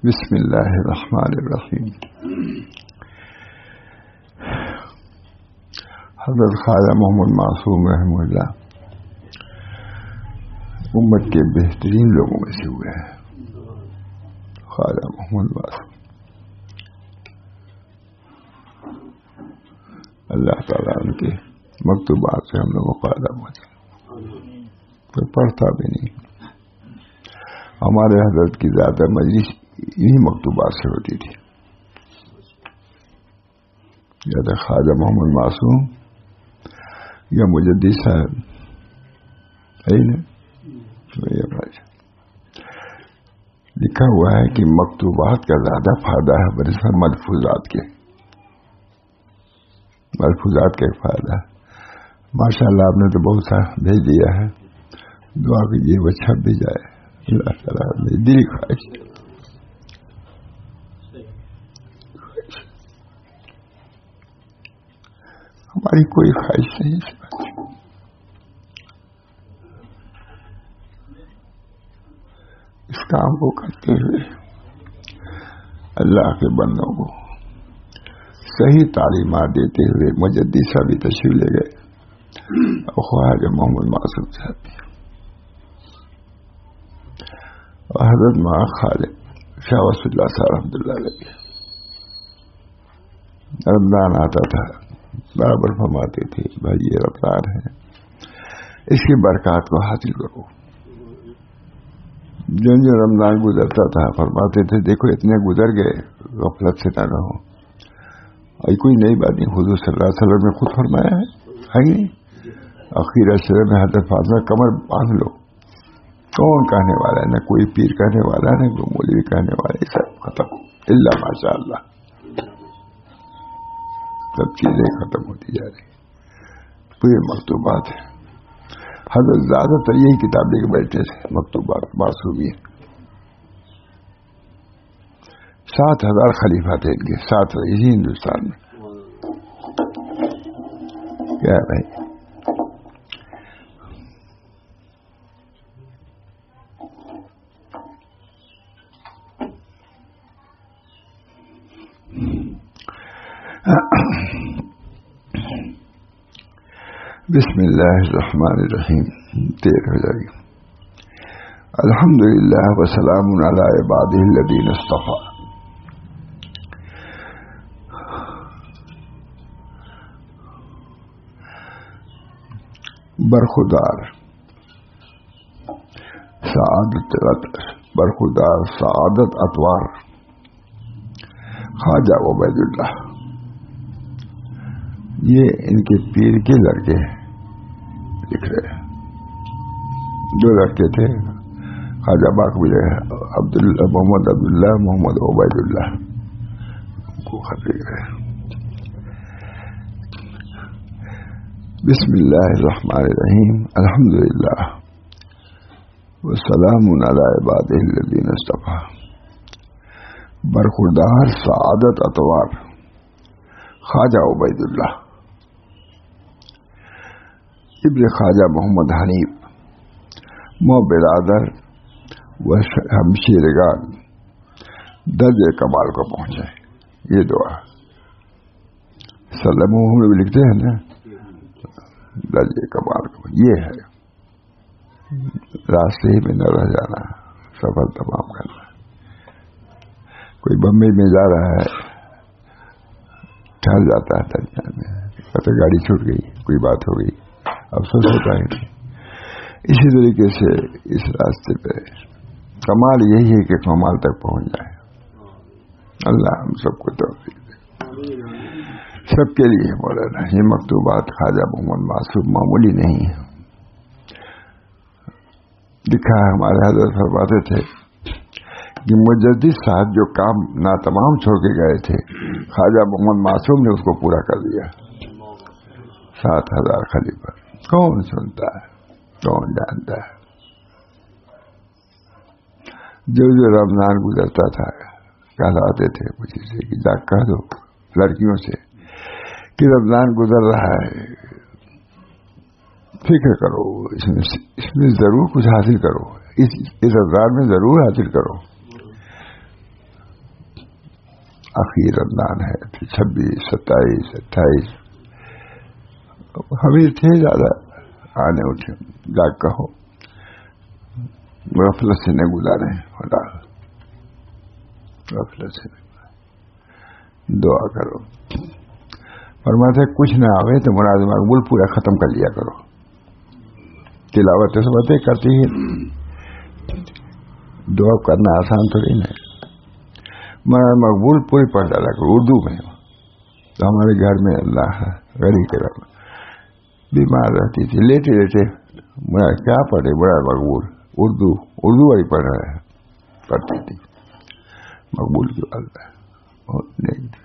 بسم اللہ الرحمن الرحیم. حضرت خواجہ محمد معصوم رحمہ اللہ امت کے بہترین لوگوں میں سے ہوئے ہیں. خواجہ محمد معصوم اللہ تعالیٰ ان کے مکتوبات سے ہم لوگوں کو فائدہ پہنچا. کوئی پڑھتا بھی نہیں. ہمارے حضرت کی زیادہ مجلس انہی مکتوبات سے ہوتی تھی. یا تو خواجہ محمد معصوم یا مجدد صاحب ہے نا. لکھا ہوا ہے کہ مکتوبات کا زیادہ فائدہ ہے بنسبت ملفوظات کے. ملفوظات کا فائدہ ہے. ماشاء اللہ آپ نے تو بہت سا بھیج دیا ہے. دعا کیجیے وہ چھپ بھی جائے. اللہ تعالیٰ میری دلی خواہش. ہماری کوئی خواہش نہیں اس بات کی. اس کام کو کرتے ہوئے اللہ کے بندوں کو صحیح تعلیمات دیتے ہوئے مجدد صاحب بھی تشریف لے گئے اور خواجہ محمد معصوم صاحب بھی اور حضرت ماں خالد شاہ وصف اللہ صاحب رحمۃ اللہ علیہ. رمضان آتا تھا برابر فرماتے تھے بھائی یہ رفتار ہے اس کی برکات کو حاصل کرو. جو رمضان گزرتا تھا فرماتے تھے دیکھو اتنے گزر گئے غفلت سے نہ رہو. اور کوئی نئی بات نہیں. حضور صلی اللہ علیہ وسلم نے خود فرمایا ہے اخیر اشرے میں حضرت فاطمہ کمر باندھ لو. کون کہنے والا ہے؟ نہ کوئی پیر کہنے والا ہے نہ کوئی مولوی کہنے والا ہے. سب ختم الا ماشاء اللہ. سب چیزیں ختم ہوتی جا رہی. پورے مکتوبات ہیں. حضرت زیادہ تر یہی کتاب لے کے بیٹھے تھے مکتوبات معصومی. 7,000 خلیفہ تھے ان کے. 7 اسی ہندوستان میں. کیا ہے بھائی؟ بسم اللہ الرحمن الرحیم. دیر ہو جائے گی. الحمدللہ وسلام علی عبادہ الذین اصطفیٰ. برخودار سعادت اطوار خواجہ عبید اللہ. یہ ان کے پیر کے لڑکے لکھ رہے ہیں. 2 لڑکے تھے خواجہ باق بھی عبداللہ محمد عبداللہ محمد عبید اللہ کو خط لکھ رہے ہیں. بسم اللہ الرحمن الرحیم. الحمدللہ والسلام علی عبادہ الذین اصطفیٰ. برخوردار سعادت اطوار خواجہ عبید اللہ ابن خواجہ محمد حنیف مو برادر و ہمشیرگان درجہ کمال کو پہنچے. یہ دعا سلم بھی لکھتے ہیں نا. درجہ کمال کو یہ ہے. راستے میں نہ رہ جانا. سفر تمام کرنا. کوئی بمبئی میں جا رہا ہے ٹھہر جاتا ہے درمیان میں. کہتے گاڑی چھوٹ گئی کوئی بات ہو گئی افسوس ہوتا ہے. اسی طریقے سے اس راستے پہ کمال یہی ہے کہ کمال تک پہنچ جائے. اللہ ہم سب کو توفیق دے. سب کے لیے مولانا یہ مکتوبات خواجہ محمد معصوم معمولی نہیں ہے. لکھا ہے ہمارے حضرت فرماتے تھے کہ مجدد صاحب جو کام ناتمام چھوڑ کے گئے تھے خواجہ محمد معصوم نے اس کو پورا کر دیا. 7,000 خلیفہ کون سنتا ہے کون جانتا ہے. جو رمضان گزرتا تھا کہلاتے تھے مجھے سے کہ جا کہہ دو لڑکیوں سے کہ رمضان گزر رہا ہے فکر کرو اس میں ضرور کچھ حاصل کرو. اس رمضان میں ضرور حاصل کرو. آخری رمضان ہے، پھر 26، 27، 28 ہمیں تھے زیادہ آنے اٹھے، جاگ کہو غفلت سے نہ گزارے، خدا غفلت سے دعا کرو۔ فرماتے کچھ نہ آوے تو مراد مقبول پورا ختم کر لیا کرو، تلاوت سبتیں کرتی ہے، دعا کرنا آسان تو نہیں ہے، مراد مقبول پوری پڑھ ڈالا کرو اردو میں۔ تو ہمارے گھر میں اللہ غریب کے رحم بیمار رہتی تھی، لیٹے لیٹے مراد کیا پڑھے، مراد مقبول اردو والی پڑھ رہا ہے، پڑھتی تھی مقبول کی بات ہے، بہت نیک تھی،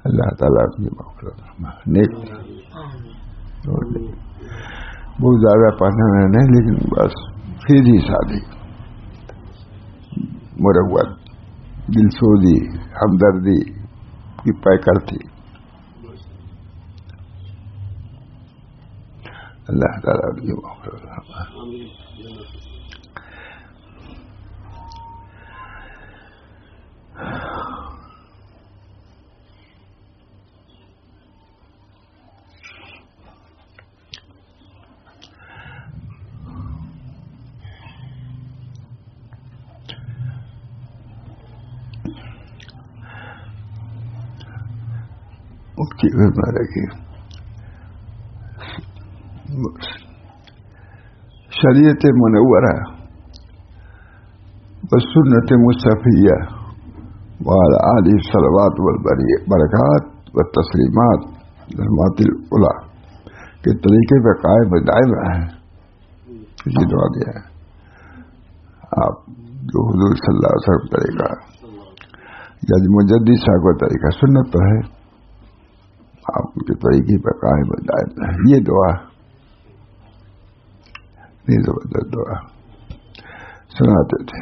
اللہ تعالیٰ کی مغفرت نیک تھی، بہت زیادہ پڑھنا نہیں لیکن بس سیدھی سادھی مروت، دل سوزی، ہمدردی کی پیکر تھی، اللہ تعالیٰ کی مغفرت۔ مفتی رکھیے شریعت منورہ والسنت مصطفیہ وعلی آلہ الصلوات والبرکات والتسلیمات رحمات العلا کے طریقے پہ قائم دائم رہیں۔ کسی دعا دیا ہے آپ جو حضور صلی اللہ علیہ وسلم طریقہ یا مجدد صاحب کا طریقہ سنت پر ہے، آپ کے طریقے پر قائم دائم رہیں۔ یہ دعا نہیں زبردست دعا سناتے تھے۔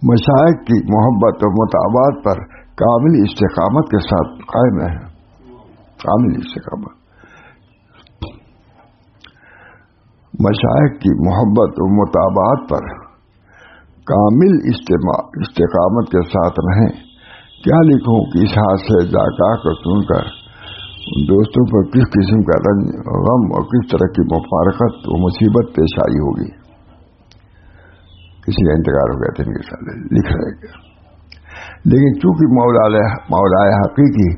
مشائخ کی محبت و مطابعت پر کامل استقامت کے ساتھ قائم رہیں، کامل استقامت۔ مشائخ کی محبت و مطابعت پر کامل استقامت کے ساتھ رہیں۔ کیا لکھوں کہ اس حادثے ذاکہ کو سن کر دوستوں پر کس قسم کا رنج غم اور کس طرح کی مفارقت و مصیبت پیش آئی ہوگی۔ کسی کا انتقال ہو گیا تھا ان کے ساتھ لکھ رہے گا، لیکن چونکہ مولا حقیقی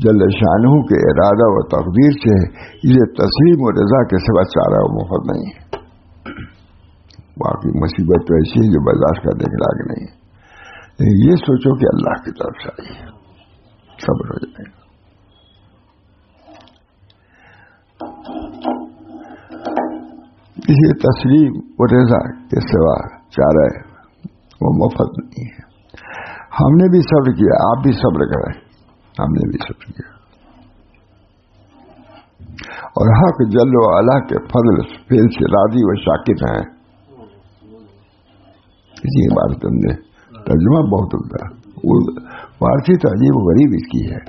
جل شانہ کے ارادہ و تقدیر سے اسے تسلیم و رضا کے سوا چارہ و مفت نہیں ہے۔ باقی مصیبت تو ایسی ہے جو برداشت کرنے کے لائق نہیں ہے، لیکن یہ سوچو کہ اللہ کی طرف سے آئی ہے، صبر ہو جائے گا۔ اسے تسلیم و رضا کے سوا چارہ وہ مفت نہیں ہے۔ ہم نے بھی صبر کیا، آپ بھی صبر کریں، ہم نے بھی صبر کیا، اور حق جل و علا کے فضل فیل سے راضی و شاکر ہیں۔ اسی بات تم نے ترجمہ بہت ہوتا ہے، فارسی تو عجیب و غریب اس کی ہے،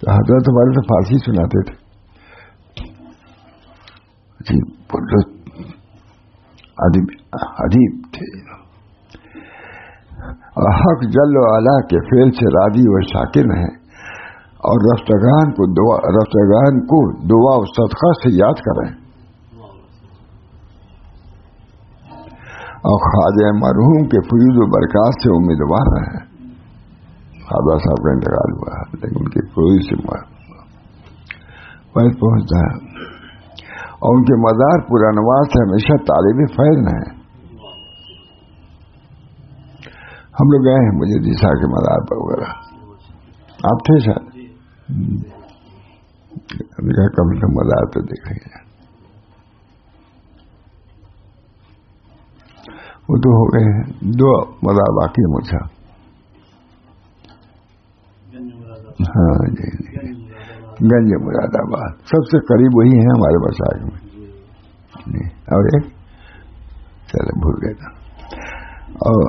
تو حضرت ہمارے تو فارسی سناتے تھے، عجیب تھے۔ اور حق جل و علا کے فعل سے راضی و شاکر ہیں، اور رفتگان کو دعا و صدقہ سے یاد کریں، اور خواجہ مرحوم کے فیوز و برکات سے امیدوار رہیں۔ خواجہ صاحب کا انتقال ہوا لیکن ان کے فیوز سے فیض پہنچتا ہے، اور ان کے مزار پرانوار سے ہمیشہ طالب فیض ہیں۔ ہم لوگ گئے ہیں مجھے دیسا کے مزار پر وغیرہ، آپ تھے شاید، کبھی تو مزار تو دیکھیں گے، وہ تو ہو گئے ہیں، دو مزار باقی ہے مجھے۔ ہاں جی، گنج مراد آباد سب سے قریب وہی ہے ہمارے مساج میں، اور ایک چلے بھول گئے تھا، اور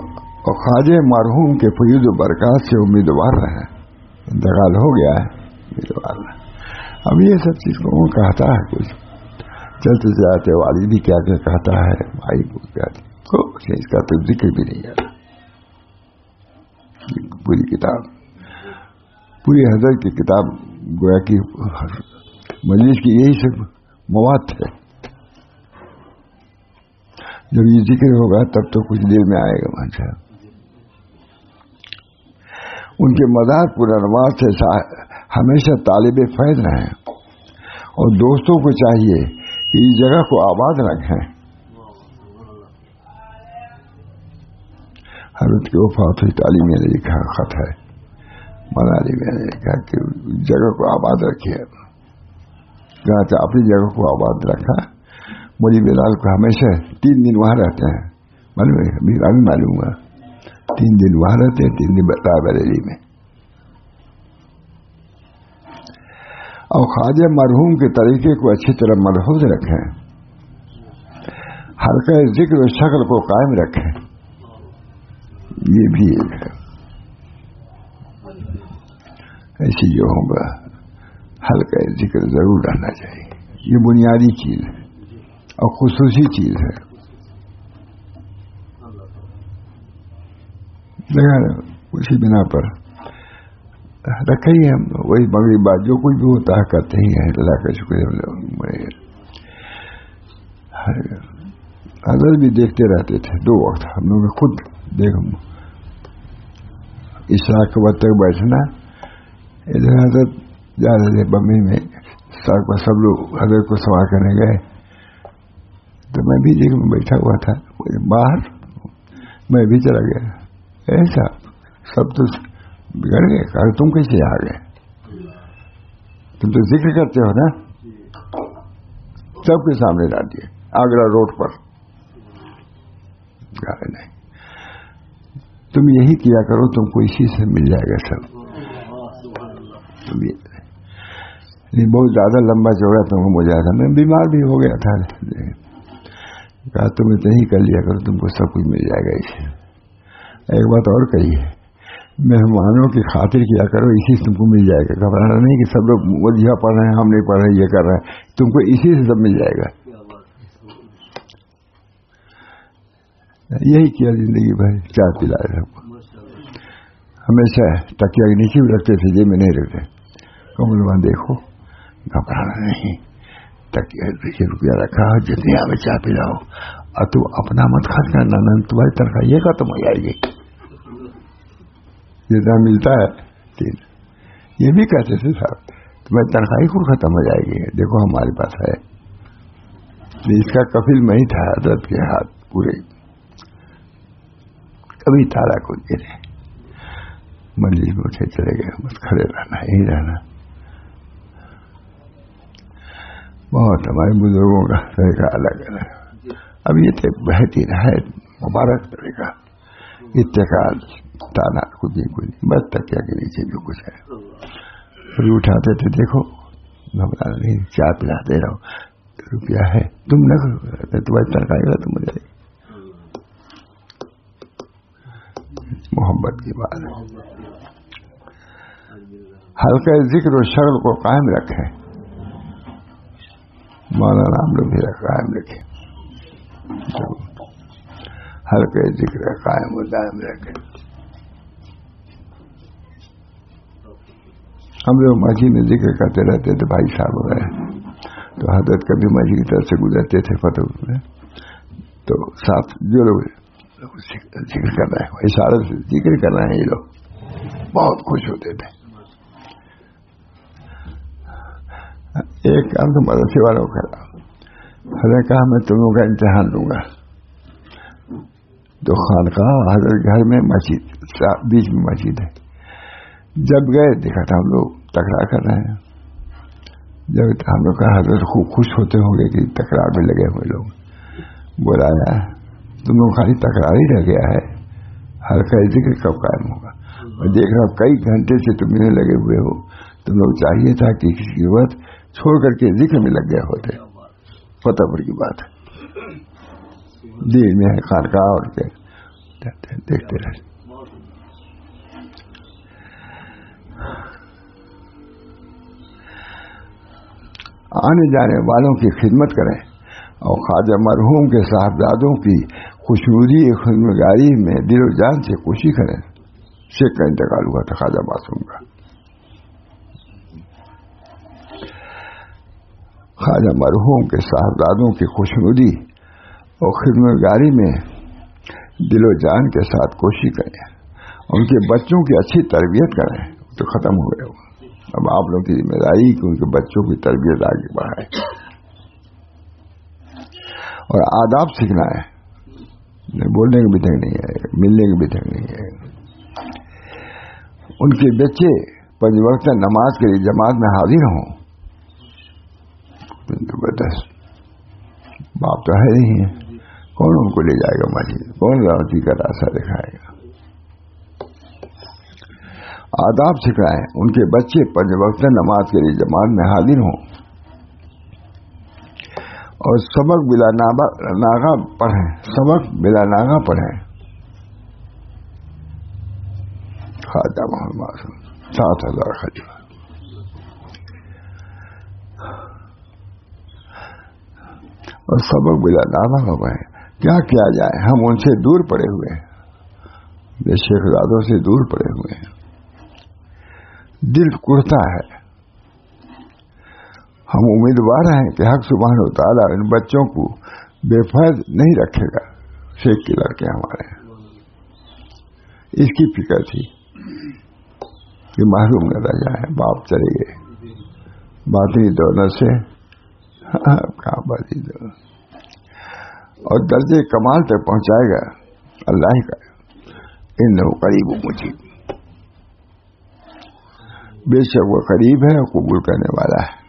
خواجہ مرحوم کے فیض و برکات سے امیدوار رہے، انتقال ہو گیا ہے، امیدوار رہے۔ اب یہ سب چیز کو کہتا ہے، کچھ چلتے جاتے والد بھی کیا کیا کہتا ہے، بھائی کو کیا اس کا تو ذکر بھی نہیں ہے۔ پوری کتاب، پوری حضرت کی کتاب گویا کہ مجلس کی یہی صرف مواد ہے. جب یہ ذکر ہوگا تب تو کچھ دیر میں آئے گا وہاں سے. ان کے مدار پرانوار سے ہمیشہ طالب فیض رہیں اور دوستوں کو چاہیے کہ اس جگہ کو آباد رکھیں. حضرت کی وفات ہوئی تعلیم میں نے لکھا خط ہے، منالی میں نے لکھا کہ جگہ کو آباد رکھیے. جہاں سے اپنی جگہ کو آباد رکھا. مجھے بلال کو ہمیشہ 3 دن وہاں رہتے ہیں، معلوم ہے، ابھی معلوم ہوا 3 دن وہاں رہتے ہیں، 3 دن بریلی میں. اور خواجہ مرحوم کے طریقے کو اچھی طرح ملحوظ رکھیں. حلقہ ذکر و شکل کو قائم رکھیں. یہ بھی ایک ہے. ایسی جو ہوگا حلقہ ذکر ضرور رہنا چاہیے. یہ بنیادی چیز ہے اور خصوصی چیز ہے. اسی بنا پر رکھے ہی ہم وہی مغرب بات جو کچھ بھی ہوتا ہے کرتے ہی ہیں. اللہ کا شکر. حضرت بھی دیکھتے رہتے تھے 2 وقت. ہم لوگ خود دیکھو عشاء کے وقت تک بیٹھنا. ادھر حضرت جا رہے تھے بمبئی میں، سڑک پر سب لوگ حضرت کو سوار کرنے گئے تو میں بھی دیکھ میں بیٹھا ہوا تھا باہر. میں بھی چلا گیا. ایسا سب تو بگڑ گئے. کہا تم کیسے آ گئے؟ تم تو ذکر کرتے ہو نا. سب کے سامنے ڈال دیے آگرہ روڈ پر. نہیں، تم یہی کیا کرو، تم کو اسی سے مل جائے گا سب. بہت زیادہ لمبا چوڑا تم کو مجھے تھا. میں بیمار بھی ہو گیا تھا. کہا تم اتنا ہی کر لیا کرو، تم کو سب کچھ مل جائے گا اسے. ایک بات اور کہی ہے، مہمانوں کی خاطر کیا کرو، اسی سے تم کو مل جائے گا. گھبرانا نہیں کہ سب لوگ وظیفہ پڑھ رہے ہیں، ہم نہیں پڑھ رہے، یہ کر رہے ہیں. تم کو اسی سے سب مل جائے گا. یہی کیا زندگی بھر. چائے پلائے سب کو. ہمیشہ تکیا کے نیچے بھی رکھتے تھے، جیب میں نہیں رکھتے. کملواں دیکھو، گھبرانا نہیں. تکیا 2 روپیہ رکھا، جتنی ہمیں چائے پلاؤ. اور تو اپنا مت خرچ کرنا، نہ تمہاری تنخواہ یہ ختم ہو جائے گی. جتنا ملتا ہے یہ بھی کہتے تھے صاحب تمہاری تنخواہ خود ختم ہو جائے گی. دیکھو ہمارے پاس ہے. اس کا کفیل میں ہی تھا. حضرت کے ہاتھ پورے کبھی تارا کو گرے. مجلس میں اٹھے چلے گئے. بس کھڑے رہنا ہی رہنا. بہت ہمارے بزرگوں کا طریقہ الگ الگ. اب یہ بہت ہی رہا ہے مبارک طریقہ. اتقال تانا کچھ نہیں، بس تکیا کے نیچے جو کچھ ہے پھر اٹھاتے تھے. دیکھو گھبرانا نہیں، چائے پلاتے رہو. 2 روپیہ ہے، تم نہ تمہاری تنخواہ گا تم مجھے. محبت کی بات ہے. حلقہ ذکر و شغل کو قائم رکھیں. مولانا ہم لوگ بھی قائم رکھیں. حلقہ ذکر قائم و دائم رکھیں. ہم لوگ مسجد میں ذکر کرتے رہتے تھے بھائی صاحب وغیرہ. تو حضرت کبھی مسجد کی طرف سے گزرتے تھے فتح میں، تو ساتھ جو لوگ ذکر کر رہے ہیں اشارے سے ذکر کر رہے ہیں، یہ لوگ بہت خوش ہوتے تھے. ایک کام تو مدرسے والوں کا حضرت کہا میں تم لوگوں کا امتحان لوں گا. تو خانقاہ حضرت گھر میں مسجد بیچ میں مسجد ہے. جب گئے دیکھا تھا ہم لوگ تکرار کر رہے ہیں. جب ہم لوگ کہا حضرت خوب خوش ہوتے ہوں گے کہ تکرار میں لگے ہوئے لوگ. بلایا تم لوگ خالی تکرار ہی رہ گیا ہے، حلقہ ذکر کب قائم ہوگا؟ اور دیکھ رہا کئی گھنٹے سے تم نے لگے ہوئے ہو. تم لوگ چاہیے تھا کہ کسی وقت چھوڑ کر کے ذکر میں لگ گئے ہوتے. پتہ پر کی بات ہے. دیر میں خانقاہ اور دیکھتے رہے. آنے جانے والوں کی خدمت کریں اور خواجہ مرحوم کے صاحبزادوں کی خوشنودی خدمتگاری میں دل و جان سے کوشش کریں. شیخ کا انتقال ہوا تھا خواجہ معصوم کا. خواجہ مرحوم کے صاحبزادوں کی خوشنودی اور خدمتگاری میں دل و جان کے ساتھ کوشش کریں. ان کے بچوں کی اچھی تربیت کریں. تو ختم ہو گئے وہ. اب آپ لوگوں کی ذمہ داری کہ ان کے بچوں کی تربیت آگے بڑھائے اور آداب سیکھنا ہے. بولنے کے بھی ڈھنگ نہیں ہے, ملنے کے بھی ڈھنگ نہیں ہے. ان کے بچے 5 وقت نماز کے لیے جماعت میں حاضر ہوں. زبردست باپ تو ہے ہی ہے, کون ان کو لے جائے گا مسجد, کون راضی کا راستہ دکھائے گا. آداب سکھائیں. ان کے بچے 5 وقت نماز کے لیے جماعت میں حاضر ہوں اور سبق بلا ناغہ پڑھیں. سبق بلا ناغہ پڑھیں. خواجہ محمد 7,000 خلیفہ. اور سبق بلا ناغہ پڑھیں. کیا کیا جائے, ہم ان سے دور پڑے ہوئے ہیں, یہ شیخزادوں سے دور پڑے ہوئے ہیں. دل کڑتا ہے. ہم امیدوار ہیں کہ حق سبحانہ و تعالیٰ ان بچوں کو بے فیض نہیں رکھے گا. شیخ کے لڑکے ہمارے ہیں, اس کی فکر تھی کہ محروم نہ رہ جائیں. باپ چلے گئے, باطنی دولت سے کہاں باطنی دولت, اور درجے کمال تک پہنچائے گا اللہ ہی کا. انہ قریب مجیب, بے شک وہ قریب ہے اور قبول کرنے والا ہے.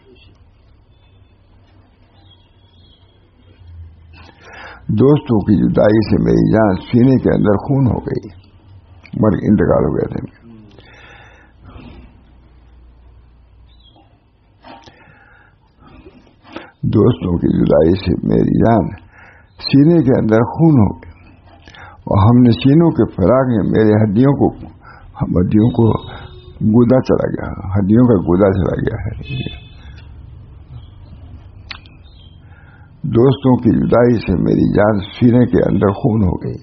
دوستوں کی جدائی سے میری جان سینے کے اندر خون ہو گئی. مر انتقال ہو گئے تھے. دوستوں کی جدائی سے میری جان سینے کے اندر خون ہو گئی, اور ہم نے سینوں کے فراق میں میرے ہڈیوں کو گودا چلا گیا. ہڈیوں کا گودا چلا گیا ہے. دوستوں کی جدائی سے میری جان سینے کے اندر خون ہو گئی,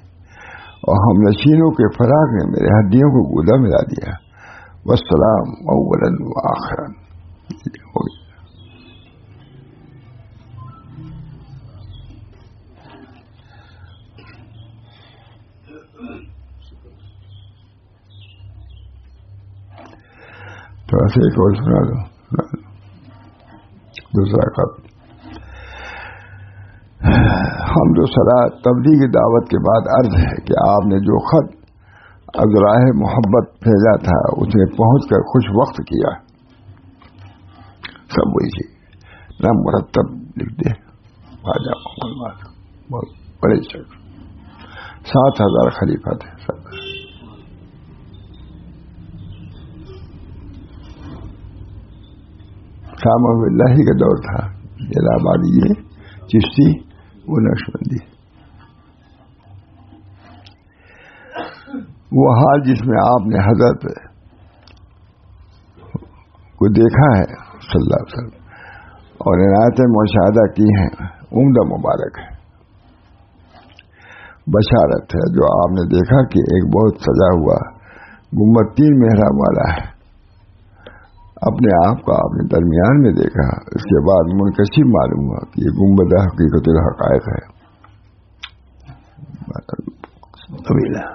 اور ہم نشینوں کے فراق نے میرے ہڈیوں کو گودا ملا دیا. والسلام اولا وآخرا. تھوڑا سا ایک اور سنا دو. دوسرا خط. حمد و صلاۃ تبلیغ دعوت کے بعد عرض ہے کہ آپ نے جو خط از راہ محبت بھیجا تھا اس نے پہنچ کر خوش وقت کیا. سب وہی چیز نہ مرتب لکھ دے. خواجہ محمد بہت بڑے شخص, 7,000 خلیفہ تھے. سب شام اللہ کا دور تھا. الہ آبادی یہ چشتی, وہ نقشبندی. وہ حال جس میں آپ نے حضرت کو دیکھا ہے صلی اللہ علیہ وسلم اور عنایتیں مشاہدہ کی ہیں, عمدہ مبارک ہے. بشارت ہے جو آپ نے دیکھا کہ ایک بہت سجا ہوا گنبد 3 محراب والا ہے. اپنے آپ کو آپ نے درمیان میں دیکھا. اس کے بعد منکشف معلوم ہوا کہ یہ گنبد حقیقت الحقائق ہے. طویلہ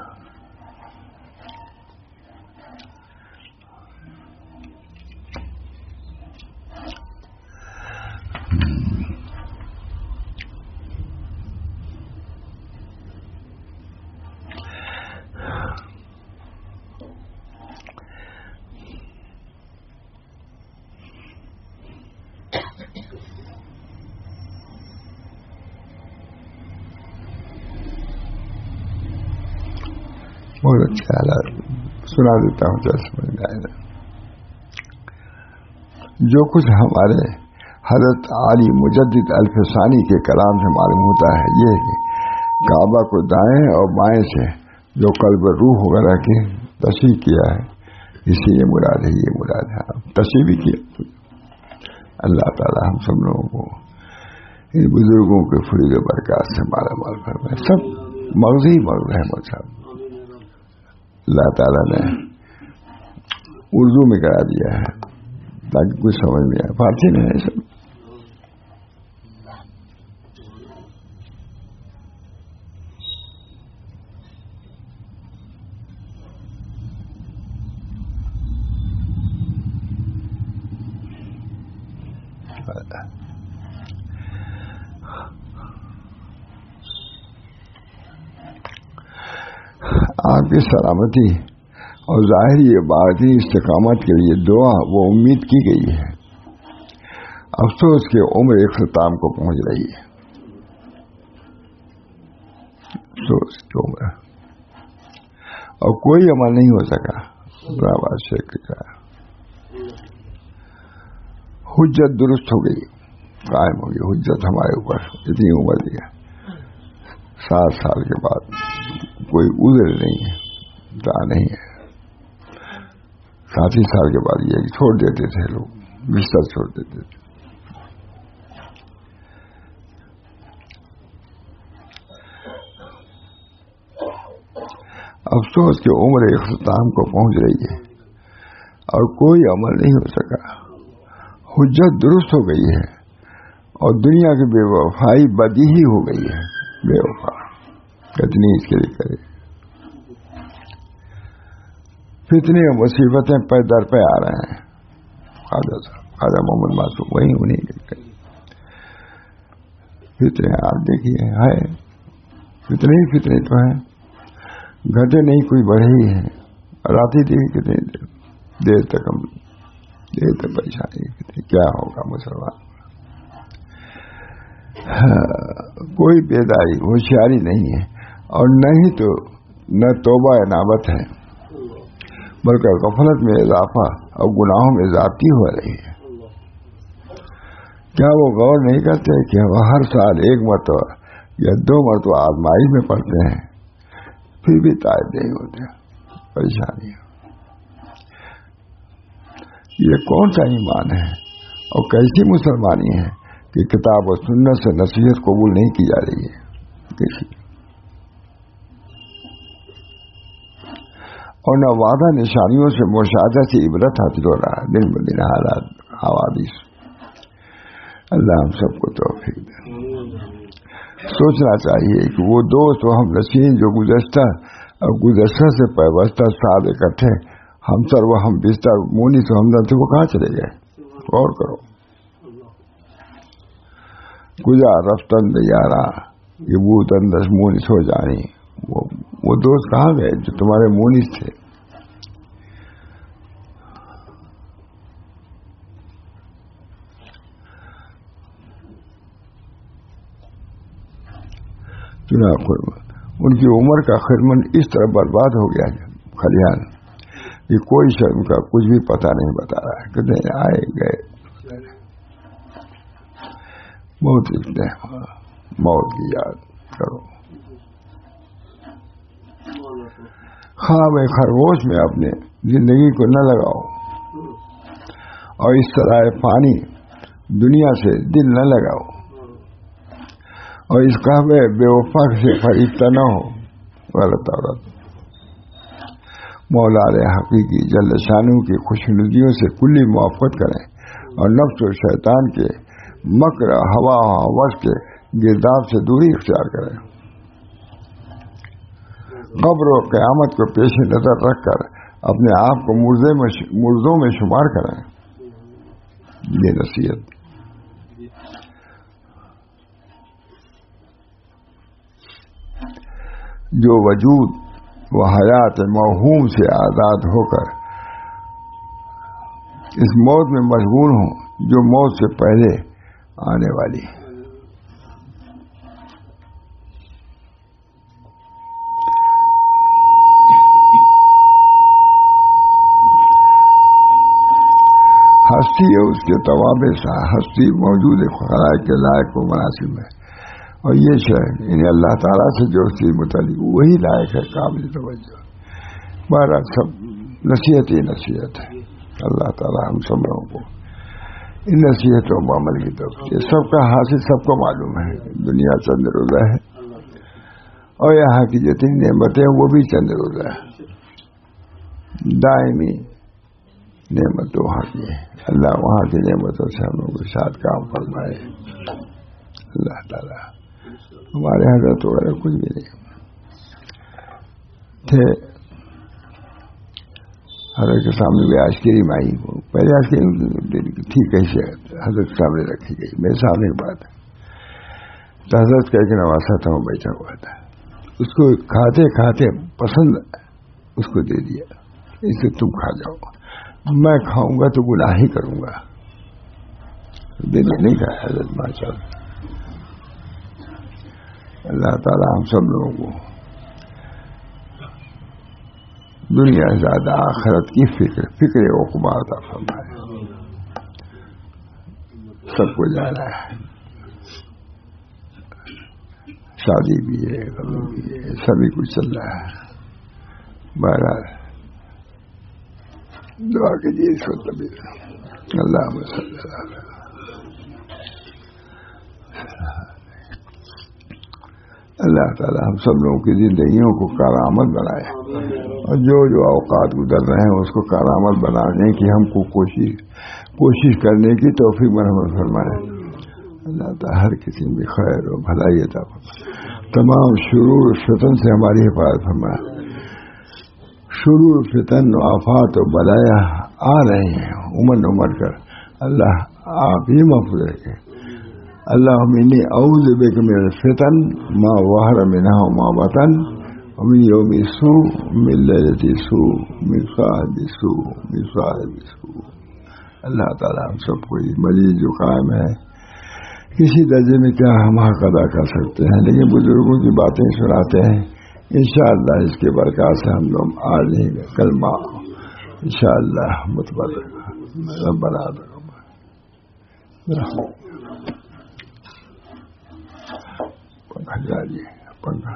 بہت اچھا حالات سنا دیتا ہوں جیسے سمجھ میں آئے. جو کچھ ہمارے حضرت علی مجدد الفسانی کے کلام سے معلوم ہوتا ہے یہ کہ کعبہ کو دائیں اور بائیں سے جو قلب روح وغیرہ کی تشریح کیا ہے, اسی یہ مراد ہے. یہ مراد ہے تشریح بھی کیا. اللہ تعالی ہم سب لوگوں کو ان بزرگوں کے فضل و برکات سے مالا مال فرمائے. سب مغزی مغز ہے. اللہ تعالیٰ نے اردو میں کرا دیا ہے تاکہ کچھ سمجھ میں آئے. فارسی میں ہے سب. آپ کی سلامتی اور ظاہری باطنی استقامت کے لیے دعا و امید کی گئی ہے. افسوس کہ عمر اختتام کو پہنچ رہی ہے. افسوس کی عمر اور کوئی عمل نہیں ہو سکا. حجت درست ہو گئی, قائم ہو گئی حجت ہمارے اوپر. اتنی عمر دی ہے, 60 سال کے بعد کوئی عذر نہیں ہے, نہیں ہے. 60 سال کے بعد یہ چھوڑ دیتے تھے لوگ, بستر چھوڑ دیتے تھے. افسوس کہ عمر اختتام کو پہنچ رہی ہے اور کوئی عمل نہیں ہو سکا. حجت درست ہو گئی ہے اور دنیا کی بے وفائی بدیہی ہو گئی ہے. بے وفا کتنی اس کے لیے کرے. فتنے اور مصیبتیں پہ در پہ آ رہے ہیں. خواجہ محمد معصوم وہی انہیں کے فتنے آپ دیکھیے ہے. فتنے ہی فتنے تو ہیں, گھٹے نہیں کوئی بڑھے ہی ہیں. راتی دیکھیں کتنی دیر تک ہم پریشانی. کیا ہوگا مسلمان. کوئی بیداری ہوشیاری نہیں ہے اور نہ توبہ انابت ہے, بلکہ غفلت میں اضافہ اور گناہوں میں زیادتی ہو رہی ہے. کیا وہ غور نہیں کرتے کہ وہ ہر سال 1 مرتبہ یا 2 مرتبہ آزمائش میں پڑتے ہیں, پھر بھی تائب نہیں ہوتے. پریشانی. یہ کون سا ایمان ہے اور کیسی مسلمانی ہے کہ کتاب و سنت سے نصیحت قبول نہیں کی جا رہی ہے. دیکھیے, اور نہ وعدہ نشانیوں سے مشاہدہ سے عبرت حاصل ہو رہا ہے. دن بدن حالات حوادث. اللہ ہم سب کو توفیق دے. سوچنا چاہیے کہ وہ دوست و ہم نشین جو گزشتہ سے پیوستہ ساتھ اکٹھے ہم سر و ہم بستر مونس و ہمدرد تھے, وہ کہاں چلے گئے؟ غور کرو. گزا رفتن یارا یہ بوت اندر مونس ہو جانی. وہ دوست کہاں گئے جو تمہارے مونس تھے؟ ان کی عمر کا خرمن اس طرح برباد ہو گیا کھلیان. یہ کوئی شرم کا کچھ بھی پتہ نہیں بتا رہا ہے. کتنے آئے گئے. بہت لکھتے ہیں موت کی یاد کرو. خواب خرگوش میں اپنے زندگی کو نہ لگاؤ اور اس طرح پانی دنیا سے دل نہ لگاؤ اور اس کعبے بے وفا سے فریفتہ نہ ہو. غلط عورت. مولا حقیقی جل شانو کی خوشنودیوں سے کلی موافقت کریں اور نفس و شیطان کے مکر ہوا و ہوس کے گرداب سے دوری اختیار کریں. قبر و قیامت کو پیش نظر رکھ کر اپنے آپ کو مردوں میں شمار کریں. یہ نصیحت. جو وجود و حیات موہوم سے آزاد ہو کر اس موت میں مشغول ہوں جو موت سے پہلے آنے والی. ہستی ہے اس کے توابع سے ہستی موجود خلائق کے لائق و مناسب ہے اور یہ شہر یعنی اللہ تعالیٰ سے جو اس کی متعلق وہی لائق ہے قابل توجہ. بہرحال سب نصیحت ہی نصیحت ہے. اللہ تعالیٰ ہم سب لوگوں کو ان نصیحتوں پر عمل کی طرف. یہ سب کا حاصل سب کو معلوم ہے. دنیا چند روزہ ہے اور یہاں کی جتنی نعمتیں وہ بھی چند روزہ ہے. دائمی نعمت وہاں کی ہے. اللہ وہاں کی نعمتوں سے ہم لوگوں کے ساتھ کام فرمائے. اللہ تعالیٰ ہمارے حضرت وغیرہ کچھ بھی نہیں تھے. حضرت کے سامنے بھی عسکری مائی ہو پہلے عسکری تھی کیسے حضرت کے سامنے رکھی گئی میرے سامنے کی بات ہے. تو حضرت کا ایک نواسا تھا وہ بیٹھا ہوا تھا, اس کو کھاتے کھاتے پسند اس کو دے دیا, اسے تم کھا جاؤ, میں کھاؤں گا تو گناہ ہی کروں گا. دل نہیں کھایا حضرت ماشاء اللہ. اللہ تعالیٰ ہم سب لوگوں کو دنیا سے زیادہ آخرت کی فکر عقبہ عطا فرمائے. سب کو جانا ہے, شادی بھی ہے, غم بھی ہے, سبھی کچھ چل رہا ہے. بہرحال دعا کیجیے اس وقت بھی. اللہ صلی اللہ. اللہ تعالیٰ ہم سب لوگوں کی زندگیوں کو کارآمد بنائے, اور جو اوقات گزر رہے ہیں اس کو کارآمد بنانے کی ہم کو کوشش کرنے کی توفیق مرحمت فرمائے. اللہ تعالیٰ ہر کسی میں خیر و بھلائی عطا فرمائے. تمام شرور فتن سے ہماری حفاظت فرمائے. شرور فتن و آفات و بلایا آ رہے ہیں عمر کر, اللہ آپ ہی محفوظ رکھیں. اللہم انی اعوذ بک من الفتن ما ظہر منہا وما بطن ومن یوم السوء من لیلۃ السوء من صاحب السوء. اللہ تعالیٰ ہم سب کو مریض جو قائم ہے کسی درجے میں کیا ہم حق ادا کر سکتے ہیں, لیکن بزرگوں کی باتیں سناتے ہیں. انشاءاللہ اس کے برکات سے ہم لوگ آج ہی کلمہ انشاءاللہ متبر ربنا پنکھا جی پنکھا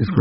اس کو